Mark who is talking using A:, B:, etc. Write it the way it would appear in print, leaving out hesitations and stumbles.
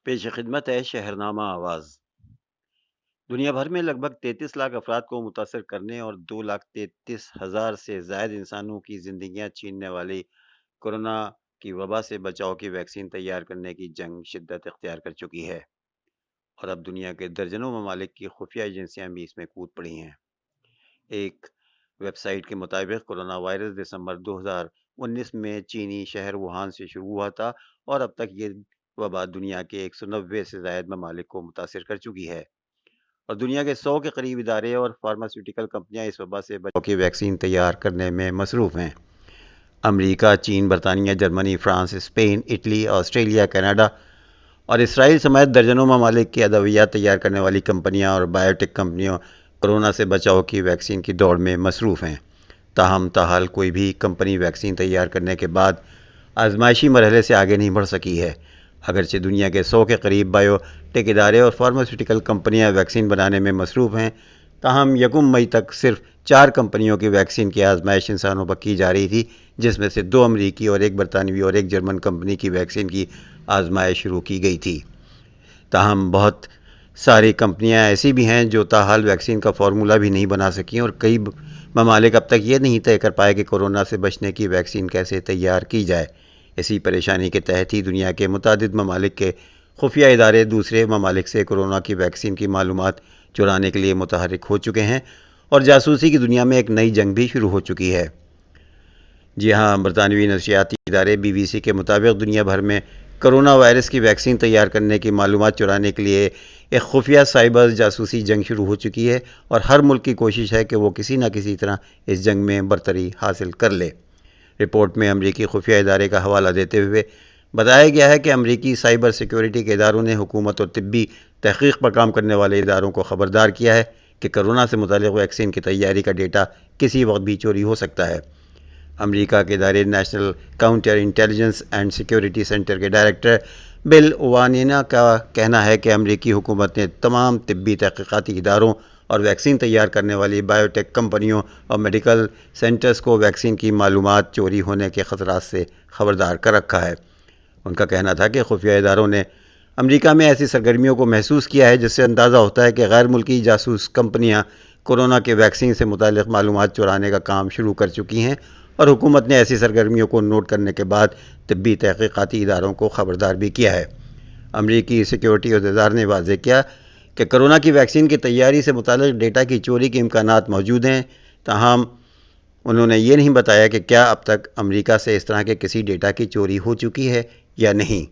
A: پیش خدمت ہے شہرنامہ آواز۔ دنیا بھر میں لگ بھگ 33 لاکھ افراد کو متاثر کرنے اور 2,33,000 سے زائد انسانوں کی زندگیاں چھیننے والی کورونا کی وبا سے بچاؤ کی ویکسین تیار کرنے کی جنگ شدت اختیار کر چکی ہے، اور اب دنیا کے درجنوں ممالک کی خفیہ ایجنسیاں بھی اس میں کود پڑی ہیں۔ ایک ویب سائٹ کے مطابق کورونا وائرس دسمبر 2019 میں چینی شہر ووہان سے شروع ہوا تھا، اور اب تک یہ وبا دنیا کے 190 سے زائد ممالک کو متاثر کر چکی ہے، اور دنیا کے 100 کے قریب ادارے اور فارماسیوٹیکل کمپنیاں اس وبا سے بچاؤ کی ویکسین تیار کرنے میں مصروف ہیں۔ امریکہ، چین، برطانیہ، جرمنی، France, Spain, Italy, Australia, Canada اور اسرائیل سمیت درجنوں ممالک کی ادویات تیار کرنے والی کمپنیاں اور بایوٹیک کمپنیوں کورونا سے بچاؤ کی ویکسین کی دوڑ میں مصروف ہیں۔ تاہم تاحال کوئی بھی کمپنی ویکسین تیار کرنے کے بعد آزمائشی مرحلے سے آگے نہیں بڑھ سکی ہے۔ اگرچہ دنیا کے 100 کے قریب بایوٹیک ادارے اور فارماسیوٹیکل کمپنیاں ویکسین بنانے میں مصروف ہیں، تاہم یکم مئی تک صرف 4 کمپنیوں کی ویکسین کی آزمائش انسانوں پر کی جا رہی تھی، جس میں سے 2 امریکی اور 1 برطانوی اور 1 جرمن کمپنی کی ویکسین کی آزمائش شروع کی گئی تھی۔ تاہم بہت ساری کمپنیاں ایسی بھی ہیں جو تاحال ویکسین کا فارمولہ بھی نہیں بنا سکیں، اور کئی ممالک اب تک یہ نہیں طے کر پائے کہ کورونا سے بچنے کی ویکسین کیسے تیار کی جائے۔ اسی پریشانی کے تحت ہی دنیا کے متعدد ممالک کے خفیہ ادارے دوسرے ممالک سے کورونا کی ویکسین کی معلومات چرانے کے لیے متحرک ہو چکے ہیں، اور جاسوسی کی دنیا میں ایک نئی جنگ بھی شروع ہو چکی ہے۔ جی ہاں، برطانوی نشریاتی ادارے BBC کے مطابق دنیا بھر میں کرونا وائرس کی ویکسین تیار کرنے کی معلومات چرانے کے لیے ایک خفیہ سائبر جاسوسی جنگ شروع ہو چکی ہے، اور ہر ملک کی کوشش ہے کہ وہ کسی نہ کسی طرح اس جنگ میں برتری حاصل کر لے۔ رپورٹ میں امریکی خفیہ ادارے کا حوالہ دیتے ہوئے بتایا گیا ہے کہ امریکی سائبر سیکیورٹی کے اداروں نے حکومت اور طبی تحقیق پر کام کرنے والے اداروں کو خبردار کیا ہے کہ کورونا سے متعلق ویکسین کی تیاری کا ڈیٹا کسی وقت بھی چوری ہو سکتا ہے۔ امریکہ کے ادارے national counter intelligence and security centre کے ڈائریکٹر بل اوانینا کا کہنا ہے کہ امریکی حکومت نے تمام طبی تحقیقاتی اداروں اور ویکسین تیار کرنے والی بایوٹیک کمپنیوں اور میڈیکل سینٹرز کو ویکسین کی معلومات چوری ہونے کے خطرات سے خبردار کر رکھا ہے۔ ان کا کہنا تھا کہ خفیہ اداروں نے امریکہ میں ایسی سرگرمیوں کو محسوس کیا ہے جس سے اندازہ ہوتا ہے کہ غیر ملکی جاسوس کمپنیاں کورونا کے ویکسین سے متعلق معلومات چرانے کا کام شروع کر چکی ہیں، اور حکومت نے ایسی سرگرمیوں کو نوٹ کرنے کے بعد طبی تحقیقاتی اداروں کو خبردار بھی کیا ہے۔ امریکی سیکیورٹی عہدیدار نے واضح کیا کہ کورونا کی ویکسین کی تیاری سے متعلق ڈیٹا کی چوری کے امکانات موجود ہیں، تاہم انہوں نے یہ نہیں بتایا کہ کیا اب تک امریکہ سے اس طرح کے کسی ڈیٹا کی چوری ہو چکی ہے یا نہیں۔